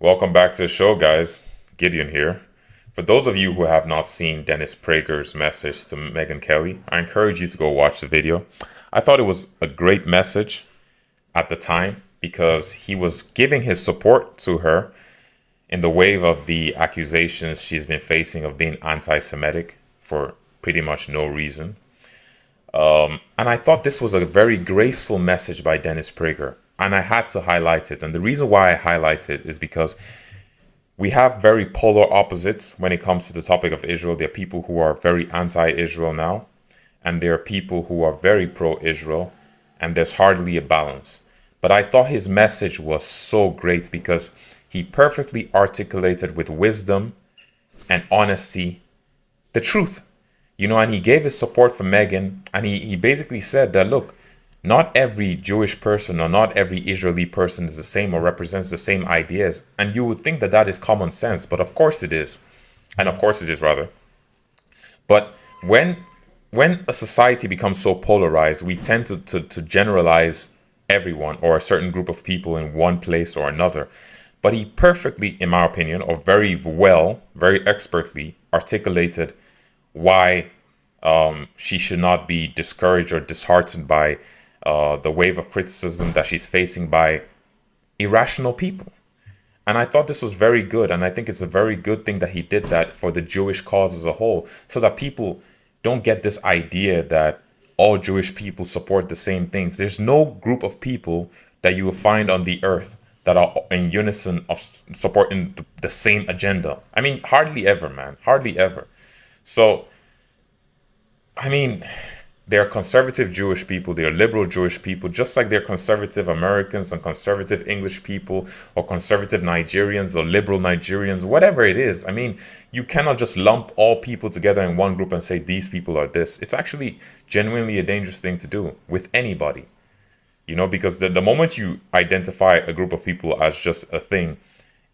Welcome back to the show, guys. Gideon here. For those of you who have not seen Dennis Prager's message to Megyn Kelly, I encourage you to go watch the video. I thought it was a great message at the time because he was giving his support to her in the wave of the accusations she's been facing of being anti Semitic for pretty much no reason. And I thought this was a very graceful message by Dennis Prager. And I had to highlight it. And the reason why I highlight it is because we have very polar opposites when it comes to the topic of Israel. There are people who are very anti-Israel now, and there are people who are very pro-Israel, and there's hardly a balance. But I thought his message was so great because he perfectly articulated with wisdom and honesty the truth. And he gave his support for Megyn, and he basically said that, look, not every Jewish person or not every Israeli person is the same or represents the same ideas. And you would think that that is common sense, but of course it is. And of course it is, rather. But when a society becomes so polarized, we tend to generalize everyone or a certain group of people in one place or another. But he perfectly, in my opinion, or very well, very expertly articulated why she should not be discouraged or disheartened by the wave of criticism that she's facing by irrational people. And I thought this was very good. And I think it's a very good thing that he did that for the Jewish cause as a whole, so that people don't get this idea that all Jewish people support the same things. There's no group of people that you will find on the earth that are in unison of supporting the same agenda. I mean, hardly ever, man. Hardly ever. So, I mean, they're conservative Jewish people, they're liberal Jewish people, just like they're conservative Americans and conservative English people or conservative Nigerians or liberal Nigerians, whatever it is. I mean, you cannot just lump all people together in one group and say these people are this. It's actually genuinely a dangerous thing to do with anybody, because the moment you identify a group of people as just a thing,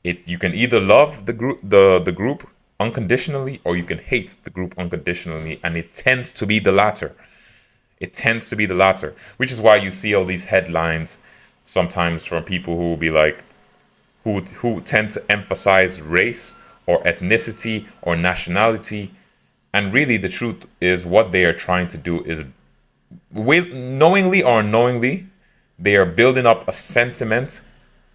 you can either love the group unconditionally, or you can hate the group unconditionally, and it tends to be the latter. It tends to be the latter, which is why you see all these headlines sometimes from people who will be like, who tend to emphasize race or ethnicity or nationality. And really the truth is what they are trying to do is, knowingly or unknowingly, they are building up a sentiment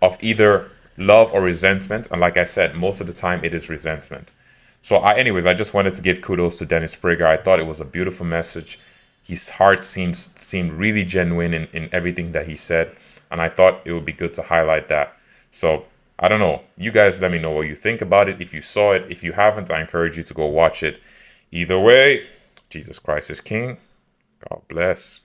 of either love or resentment. And like I said, most of the time it is resentment. So anyways, I just wanted to give kudos to Dennis Prager. I thought it was a beautiful message. His heart seemed really genuine in everything that he said. And I thought it would be good to highlight that. So I don't know. You guys let me know what you think about it. If you saw it, if you haven't, I encourage you to go watch it. Either way, Jesus Christ is King. God bless.